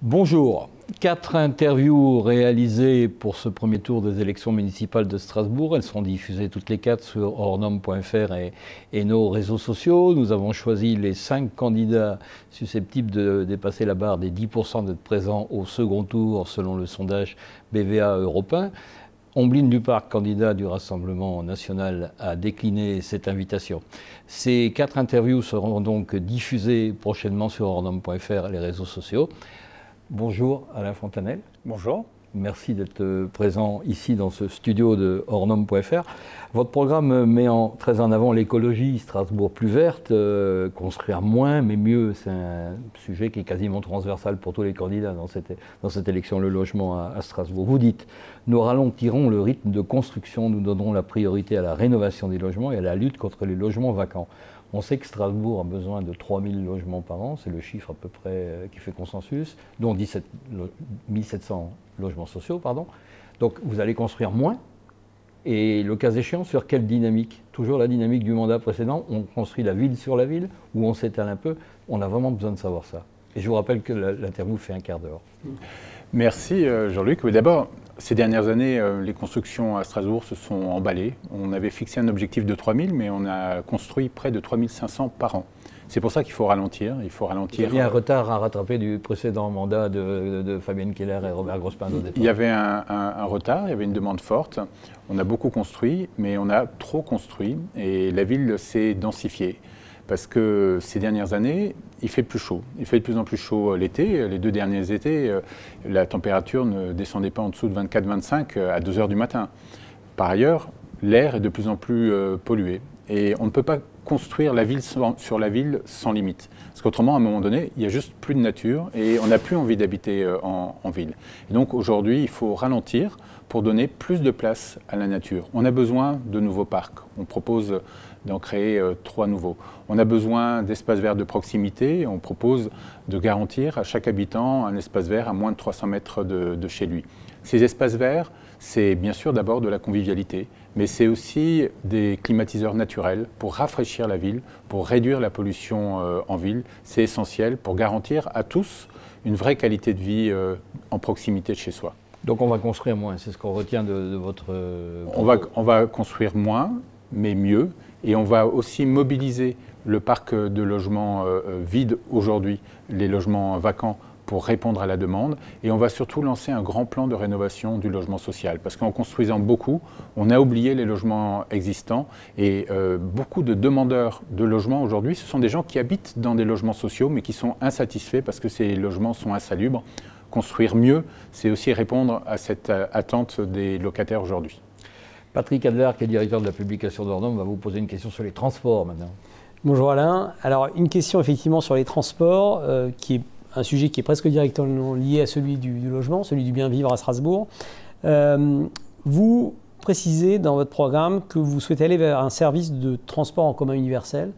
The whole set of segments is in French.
Bonjour. 4 interviews réalisées pour ce premier tour des élections municipales de Strasbourg. Elles seront diffusées toutes les 4 sur hors-normes.fr et nos réseaux sociaux. Nous avons choisi les 5 candidats susceptibles de dépasser la barre des 10% d'être présents au second tour selon le sondage BVA européen. Ombline Duparc, candidat du Rassemblement national, a décliné cette invitation. Ces 4 interviews seront donc diffusées prochainement sur hors-normes.fr et les réseaux sociaux. Bonjour Alain Fontanel. Bonjour. Merci d'être présent ici dans ce studio de hors-normes.fr. Votre programme met très en avant l'écologie, Strasbourg plus verte, construire moins mais mieux. C'est un sujet qui est quasiment transversal pour tous les candidats dans cette élection, le logement à Strasbourg. Vous dites, nous ralentirons le rythme de construction, nous donnerons la priorité à la rénovation des logements et à la lutte contre les logements vacants. On sait que Strasbourg a besoin de 3000 logements par an, c'est le chiffre à peu près qui fait consensus, dont 1700 logements sociaux, pardon. Donc vous allez construire moins, et le cas échéant, sur quelle dynamique? Toujours la dynamique du mandat précédent, on construit la ville sur la ville, ou on s'étale un peu? On a vraiment besoin de savoir ça. Et je vous rappelle que l'interview fait un quart d'heure. Merci Jean-Luc. D'abord, ces dernières années, les constructions à Strasbourg se sont emballées. On avait fixé un objectif de 3000, mais on a construit près de 3500 par an. C'est pour ça qu'il faut ralentir. Il y a un retard à rattraper du précédent mandat de Fabienne Keller et Robert Grospin. Il y avait un retard, il y avait une demande forte. On a beaucoup construit, mais on a trop construit et la ville s'est densifiée. Parce que ces dernières années, il fait plus chaud. Il fait de plus en plus chaud l'été. Les 2 derniers étés, la température ne descendait pas en dessous de 24-25 à 2 h du matin. Par ailleurs, l'air est de plus en plus pollué. Et on ne peut pas construire la ville sur la ville sans limite. Parce qu'autrement, à un moment donné, il n'y a juste plus de nature et on n'a plus envie d'habiter en ville. Et donc aujourd'hui, il faut ralentir pour donner plus de place à la nature. On a besoin de nouveaux parcs. On propose d'en créer 3 nouveaux. On a besoin d'espaces verts de proximité. On propose de garantir à chaque habitant un espace vert à moins de 300 mètres de chez lui. Ces espaces verts, c'est bien sûr d'abord de la convivialité, mais c'est aussi des climatiseurs naturels pour rafraîchir la ville, pour réduire la pollution en ville. C'est essentiel pour garantir à tous une vraie qualité de vie en proximité de chez soi. Donc on va construire moins, c'est ce qu'on retient de votre... On va construire moins, mais mieux. Et on va aussi mobiliser le parc de logements vides aujourd'hui, les logements vacants, pour répondre à la demande. Et on va surtout lancer un grand plan de rénovation du logement social. Parce qu'en construisant beaucoup, on a oublié les logements existants. Et beaucoup de demandeurs de logements aujourd'hui, ce sont des gens qui habitent dans des logements sociaux, mais qui sont insatisfaits parce que ces logements sont insalubres. Construire mieux, c'est aussi répondre à cette attente des locataires aujourd'hui. Patrick Adler, qui est directeur de la publication d'Hors-Normes, va vous poser une question sur les transports maintenant. Bonjour Alain. Alors une question effectivement sur les transports, qui est un sujet qui est presque directement lié à celui du logement, celui du bien vivre à Strasbourg. Vous précisez dans votre programme que vous souhaitez aller vers un service de transport en commun universel.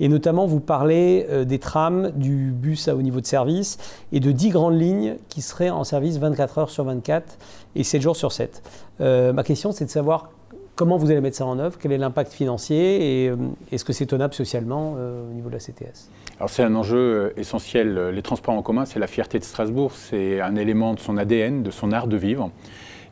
Et notamment, vous parlez des trams, du bus à haut niveau de service et de 10 grandes lignes qui seraient en service 24 heures sur 24 et 7 jours sur 7. Ma question, c'est de savoir comment vous allez mettre ça en œuvre, quel est l'impact financier et est-ce que c'est tenable socialement au niveau de la CTS? Alors c'est un enjeu essentiel. Les transports en commun, c'est la fierté de Strasbourg, c'est un élément de son ADN, de son art de vivre.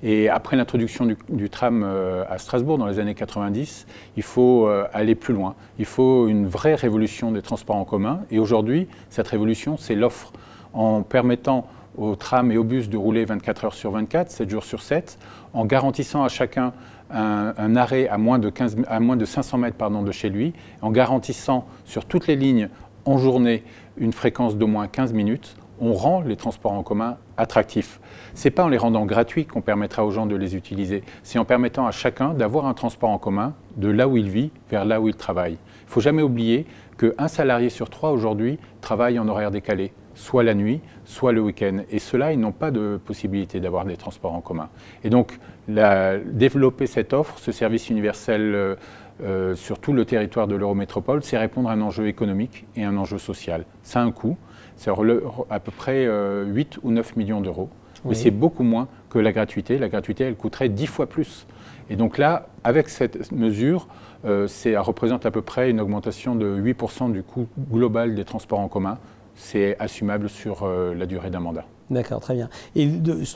Et après l'introduction du tram à Strasbourg dans les années 90, il faut aller plus loin. Il faut une vraie révolution des transports en commun. Et aujourd'hui, cette révolution, c'est l'offre. En permettant aux trams et aux bus de rouler 24 heures sur 24, 7 jours sur 7, en garantissant à chacun un arrêt à moins de 500 mètres de chez lui, en garantissant sur toutes les lignes en journée une fréquence d'au moins 15 minutes, on rend les transports en commun attractifs. Ce n'est pas en les rendant gratuits qu'on permettra aux gens de les utiliser, c'est en permettant à chacun d'avoir un transport en commun de là où il vit vers là où il travaille. Il ne faut jamais oublier qu'un salarié sur 3 aujourd'hui travaille en horaire décalé, soit la nuit, soit le week-end. Et ceux-là, ils n'ont pas de possibilité d'avoir des transports en commun. Et donc, développer cette offre, ce service universel sur tout le territoire de l'Eurométropole, c'est répondre à un enjeu économique et un enjeu social. Ça a un coût, c'est à peu près 8 ou 9 millions d'euros. Oui. Mais c'est beaucoup moins que la gratuité. La gratuité, elle coûterait 10 fois plus. Et donc là, avec cette mesure, ça représente à peu près une augmentation de 8% du coût global des transports en commun. C'est assumable sur la durée d'un mandat. D'accord, très bien. Et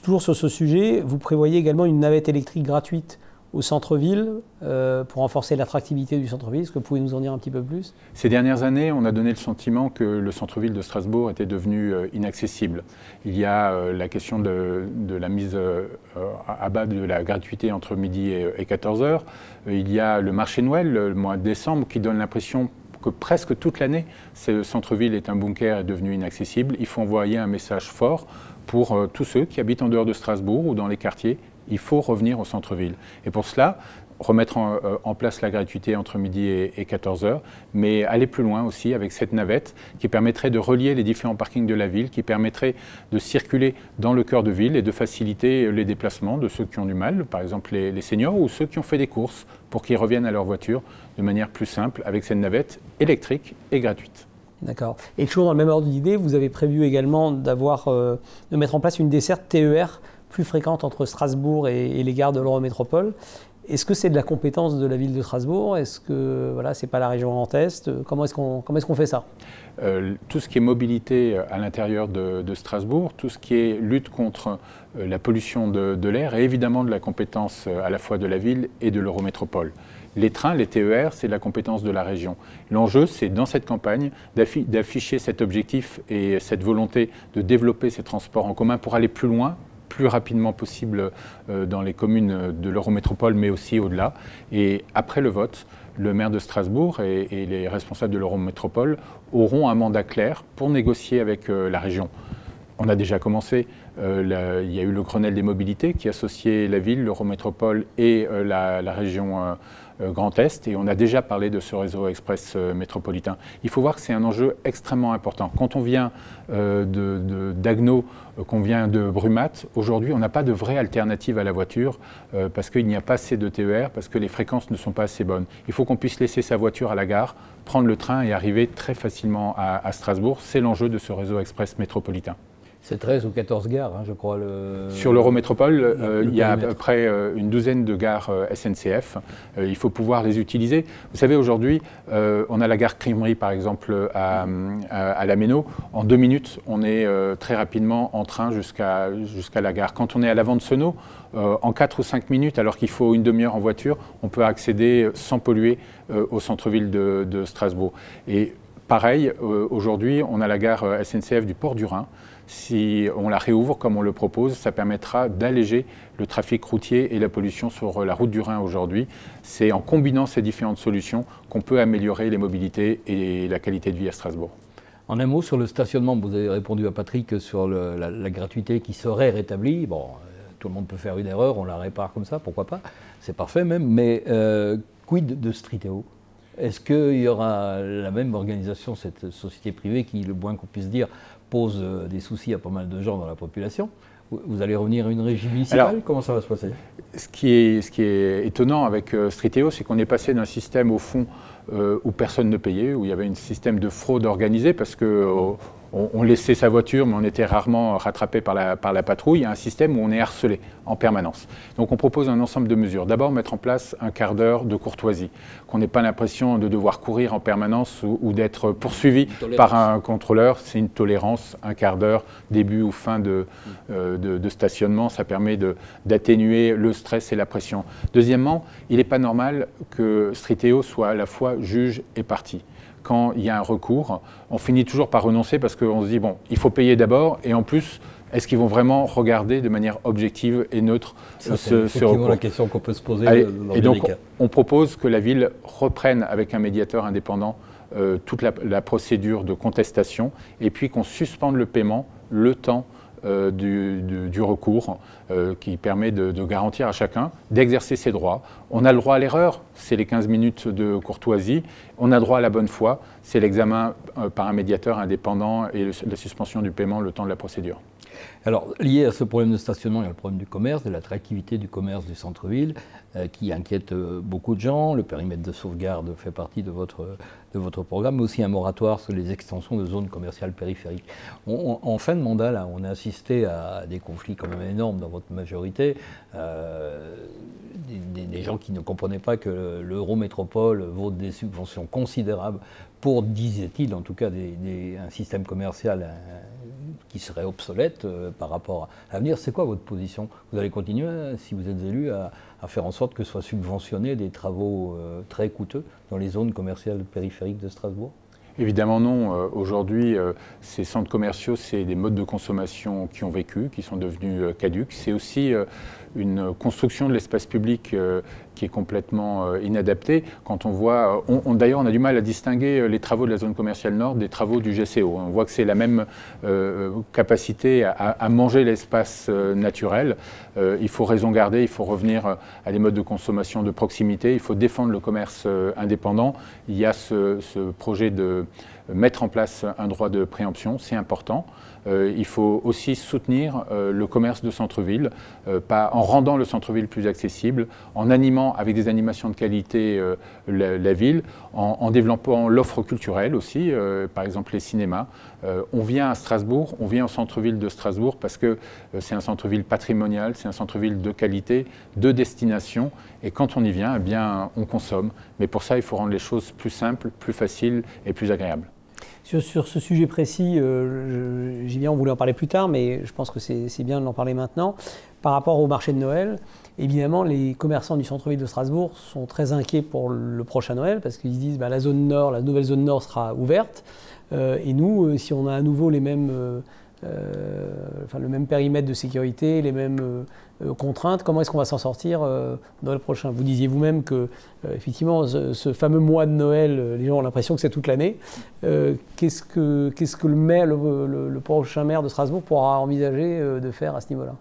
toujours sur ce sujet, vous prévoyez également une navette électrique gratuite au centre-ville pour renforcer l'attractivité du centre-ville. Est-ce que vous pouvez nous en dire un petit peu plus? Ces dernières années, on a donné le sentiment que le centre-ville de Strasbourg était devenu inaccessible. Il y a la question de la mise à bas de la gratuité entre midi et 14 heures. Il y a le marché Noël, le mois de décembre, qui donne l'impression que presque toute l'année, ce centre-ville est un bunker et devenu inaccessible. Il faut envoyer un message fort pour tous ceux qui habitent en dehors de Strasbourg ou dans les quartiers. Il faut revenir au centre-ville. Et pour cela, remettre en place la gratuité entre midi et 14 heures, mais aller plus loin aussi avec cette navette qui permettrait de relier les différents parkings de la ville, qui permettrait de circuler dans le cœur de ville et de faciliter les déplacements de ceux qui ont du mal, par exemple les seniors ou ceux qui ont fait des courses, pour qu'ils reviennent à leur voiture de manière plus simple avec cette navette électrique et gratuite. D'accord. Et toujours dans le même ordre d'idée, vous avez prévu également de mettre en place une desserte TER plus fréquente entre Strasbourg et les gares de l'Eurométropole. Est-ce que c'est de la compétence de la ville de Strasbourg? Est-ce que c'est pas la région Grand Est? Comment est-ce qu'on fait ça? Tout ce qui est mobilité à l'intérieur de Strasbourg, tout ce qui est lutte contre la pollution de l'air est évidemment de la compétence à la fois de la ville et de l'Eurométropole. Les trains, les TER, c'est de la compétence de la région. L'enjeu, c'est dans cette campagne d'afficher cet objectif et cette volonté de développer ces transports en commun pour aller plus loin, plus rapidement possible dans les communes de l'Eurométropole, mais aussi au-delà. Et après le vote, le maire de Strasbourg et les responsables de l'Eurométropole auront un mandat clair pour négocier avec la région. On a déjà commencé, il y a eu le Grenelle des mobilités qui associait la ville, l'Eurométropole et la région Grand Est, et on a déjà parlé de ce réseau express métropolitain. Il faut voir que c'est un enjeu extrêmement important. Quand on vient d'Agno, qu'on vient de Brumat, aujourd'hui on n'a pas de vraie alternative à la voiture parce qu'il n'y a pas assez de TER, parce que les fréquences ne sont pas assez bonnes. Il faut qu'on puisse laisser sa voiture à la gare, prendre le train et arriver très facilement à Strasbourg. C'est l'enjeu de ce réseau express métropolitain. C'est 13 ou 14 gares, je crois. Sur l'Eurométropole, il y a à peu près une douzaine de gares SNCF. Il faut pouvoir les utiliser. Vous savez, aujourd'hui, on a la gare Crèmerie, par exemple, à la Méno. En 2 minutes, on est très rapidement en train jusqu'à la gare. Quand on est à l'avant de Senaux, en 4 ou 5 minutes, alors qu'il faut une demi-heure en voiture, on peut accéder sans polluer au centre-ville de Strasbourg. Et pareil, aujourd'hui, on a la gare SNCF du Port du Rhin. Si on la réouvre comme on le propose, ça permettra d'alléger le trafic routier et la pollution sur la route du Rhin aujourd'hui. C'est en combinant ces différentes solutions qu'on peut améliorer les mobilités et la qualité de vie à Strasbourg. En un mot sur le stationnement, vous avez répondu à Patrick sur la gratuité qui serait rétablie. Bon, tout le monde peut faire une erreur, on la répare comme ça, pourquoi pas, c'est parfait même, mais quid de Streeteo? Est-ce qu'il y aura la même organisation, cette société privée qui, le moins qu'on puisse dire, pose des soucis à pas mal de gens dans la population? Vous allez revenir à une régie municipale? Alors, comment ça va se passer? Ce qui est étonnant avec Streeteo, c'est qu'on est passé d'un système au fond où personne ne payait, où il y avait un système de fraude organisée parce que on laissait sa voiture, mais on était rarement rattrapé par la patrouille, à un système où on est harcelé en permanence. Donc on propose un ensemble de mesures. D'abord, mettre en place un quart d'heure de courtoisie, qu'on n'ait pas l'impression de devoir courir en permanence ou d'être poursuivi par un contrôleur. C'est une tolérance, un quart d'heure, début ou fin de stationnement. Ça permet d'atténuer le stress et la pression. Deuxièmement, il n'est pas normal que Streeteo soit à la fois juge et partie. Quand il y a un recours, on finit toujours par renoncer parce qu'on se dit, bon, il faut payer d'abord et en plus, est-ce qu'ils vont vraiment regarder de manière objective et neutre ce recours? La question qu'on peut se poser. Et donc, on propose que la ville reprenne avec un médiateur indépendant toute la procédure de contestation et puis qu'on suspende le paiement le temps du recours qui permet de garantir à chacun d'exercer ses droits. On a le droit à l'erreur, c'est les 15 minutes de courtoisie. On a droit à la bonne foi, c'est l'examen par un médiateur indépendant et la suspension du paiement le temps de la procédure. Alors, lié à ce problème de stationnement, il y a le problème du commerce, de l'attractivité du commerce du centre-ville, qui inquiète beaucoup de gens. Le périmètre de sauvegarde fait partie de votre programme, mais aussi un moratoire sur les extensions de zones commerciales périphériques. En fin de mandat, là, on a assisté à des conflits quand même énormes dans votre majorité, des gens qui ne comprenaient pas que l'Eurométropole vaut des subventions considérables pour, disait-il, en tout cas, un système commercial qui serait obsolète par rapport à l'avenir. C'est quoi votre position? Vous allez continuer, si vous êtes élu, à faire en sorte que soient subventionnés des travaux très coûteux dans les zones commerciales périphériques de Strasbourg? Évidemment non. Aujourd'hui, ces centres commerciaux, c'est des modes de consommation qui ont vécu, qui sont devenus caducs. C'est aussi une construction de l'espace public qui est complètement inadaptée. Quand on voit, d'ailleurs, on a du mal à distinguer les travaux de la zone commerciale nord des travaux du GCO. On voit que c'est la même capacité à manger l'espace naturel. Il faut raison garder, il faut revenir à des modes de consommation de proximité. Il faut défendre le commerce indépendant. Il y a ce projet de mettre en place un droit de préemption, c'est important. Il faut aussi soutenir le commerce de centre-ville, en rendant le centre-ville plus accessible, en animant avec des animations de qualité la ville, en développant l'offre culturelle aussi, par exemple les cinémas. On vient à Strasbourg, on vient au centre-ville de Strasbourg parce que c'est un centre-ville patrimonial, c'est un centre-ville de qualité, de destination, et quand on y vient, eh bien, on consomme. Mais pour ça, il faut rendre les choses plus simples, plus faciles et plus agréables. Sur ce sujet précis, Julien, on voulait en parler plus tard, mais je pense que c'est bien d'en parler maintenant. Par rapport au marché de Noël, évidemment, les commerçants du centre-ville de Strasbourg sont très inquiets pour le prochain Noël, parce qu'ils se disent la zone nord, la nouvelle zone nord sera ouverte, et nous, si on a à nouveau le même périmètre de sécurité, les mêmes contraintes, comment est-ce qu'on va s'en sortir Noël prochain? Vous disiez vous-même que, effectivement, ce fameux mois de Noël, les gens ont l'impression que c'est toute l'année. Qu'est-ce que le prochain maire de Strasbourg pourra envisager de faire à ce niveau-là?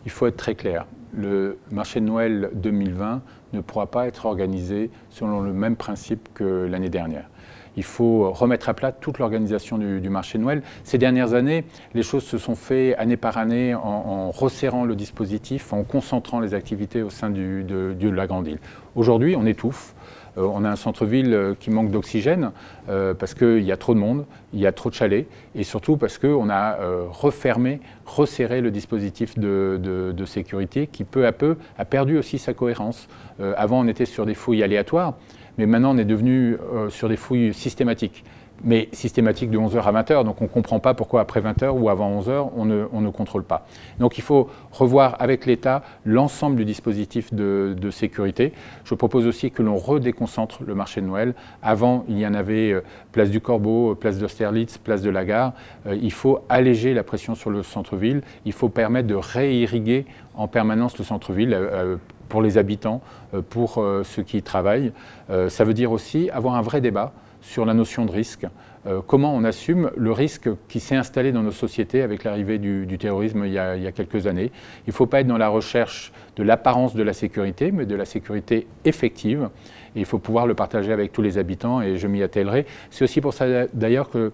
Il faut être très clair. Le marché de Noël 2020 ne pourra pas être organisé selon le même principe que l'année dernière. Il faut remettre à plat toute l'organisation du marché de Noël. Ces dernières années, les choses se sont faites année par année en resserrant le dispositif, en concentrant les activités au sein de la Grande Île. Aujourd'hui, on étouffe. On a un centre-ville qui manque d'oxygène parce qu'il y a trop de monde, il y a trop de chalets et surtout parce qu'on a resserré le dispositif de sécurité qui peu à peu a perdu aussi sa cohérence. Avant, on était sur des fouilles aléatoires. Mais maintenant, on est devenu sur des fouilles systématiques, mais systématiques de 11h à 20h. Donc on ne comprend pas pourquoi après 20h ou avant 11h, on ne contrôle pas. Donc il faut revoir avec l'État l'ensemble du dispositif de sécurité. Je propose aussi que l'on redéconcentre le marché de Noël. Avant, il y en avait place du Corbeau, place d'Austerlitz, place de la Gare. Il faut alléger la pression sur le centre-ville. Il faut permettre de réirriguer en permanence le centre-ville pour les habitants, pour ceux qui y travaillent. Ça veut dire aussi avoir un vrai débat sur la notion de risque. Comment on assume le risque qui s'est installé dans nos sociétés avec l'arrivée du terrorisme il y a quelques années. Il ne faut pas être dans la recherche de l'apparence de la sécurité, mais de la sécurité effective. Et il faut pouvoir le partager avec tous les habitants et je m'y attellerai. C'est aussi pour ça d'ailleurs que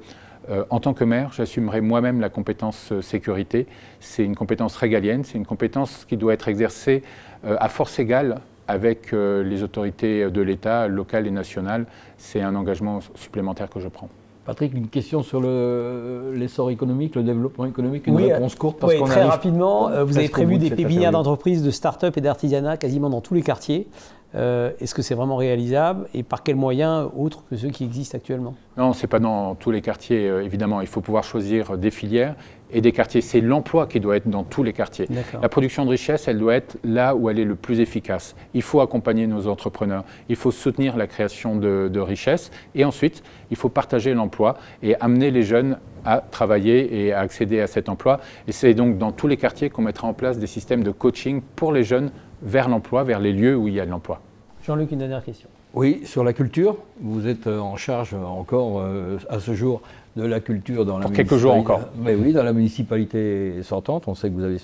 en tant que maire, j'assumerai moi-même la compétence sécurité. C'est une compétence régalienne, c'est une compétence qui doit être exercée à force égale avec les autorités de l'État, locales et nationales. C'est un engagement supplémentaire que je prends. Patrick, une question sur l'essor économique, le développement économique, une réponse courte parce qu'on très rapidement, vous avez prévu des pépinières d'entreprises, de start-up et d'artisanat quasiment dans tous les quartiers. Est-ce que c'est vraiment réalisable et par quels moyens autres que ceux qui existent actuellement? Non, ce n'est pas dans tous les quartiers, évidemment. Il faut pouvoir choisir des filières et des quartiers. C'est l'emploi qui doit être dans tous les quartiers. La production de richesse, elle doit être là où elle est le plus efficace. Il faut accompagner nos entrepreneurs, il faut soutenir la création de richesse et ensuite, il faut partager l'emploi et amener les jeunes à travailler et à accéder à cet emploi. Et c'est donc dans tous les quartiers qu'on mettra en place des systèmes de coaching pour les jeunes vers l'emploi, vers les lieux où il y a de l'emploi. Jean-Luc, une dernière question. Oui, sur la culture, vous êtes en charge encore à ce jour de la culture dans la municipalité. Quelques jours encore. Mais oui, dans la municipalité sortante, on sait que vous avez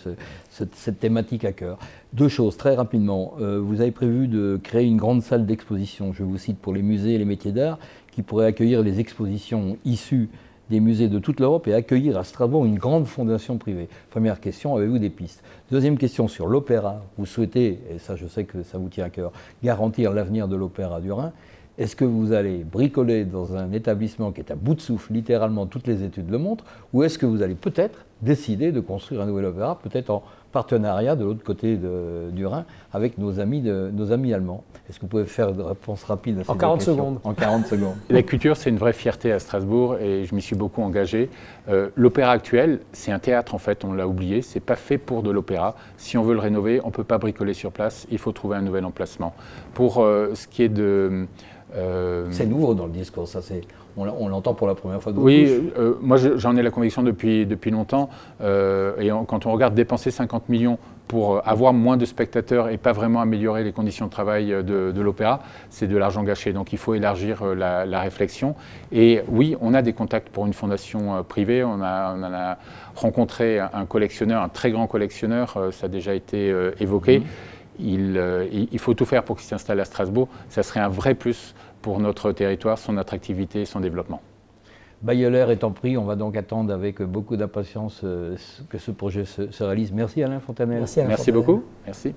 cette thématique à cœur. Deux choses, très rapidement. Vous avez prévu de créer une grande salle d'exposition, je vous cite, pour les musées et les métiers d'art, qui pourrait accueillir les expositions issues des musées de toute l'Europe et accueillir à Strasbourg une grande fondation privée. Première question, avez-vous des pistes? Deuxième question sur l'opéra. Vous souhaitez, et ça je sais que ça vous tient à cœur, garantir l'avenir de l'opéra du Rhin. Est-ce que vous allez bricoler dans un établissement qui est à bout de souffle, littéralement toutes les études le montrent, ou est-ce que vous allez peut-être décider de construire un nouvel opéra, peut-être en partenariat de l'autre côté du Rhin avec nos amis allemands. Est-ce que vous pouvez faire une réponse rapide à ces En 40 questions? secondes. En 40 secondes. La culture, c'est une vraie fierté à Strasbourg et je m'y suis beaucoup engagé. L'opéra actuel, c'est un théâtre en fait, on l'a oublié, c'est pas fait pour de l'opéra. Si on veut le rénover, on ne peut pas bricoler sur place, il faut trouver un nouvel emplacement. Pour ce qui est de... C'est nouveau dans le discours, ça on l'entend pour la première fois. Oui, moi j'en ai la conviction depuis longtemps. Quand on regarde dépenser 50 millions pour avoir moins de spectateurs et pas vraiment améliorer les conditions de travail de l'opéra, c'est de l'argent gâché. Donc il faut élargir la réflexion. Et oui, on a des contacts pour une fondation privée. On en a rencontré un collectionneur, un très grand collectionneur, ça a déjà été évoqué. Il faut tout faire pour qu'il s'installe à Strasbourg. Ça serait un vrai plus pour notre territoire, son attractivité et son développement. Bayeulaire étant pris, on va donc attendre avec beaucoup d'impatience que ce projet se réalise. Merci Alain Fontanelle. Merci, Alain Merci Fontanelle. beaucoup. Merci.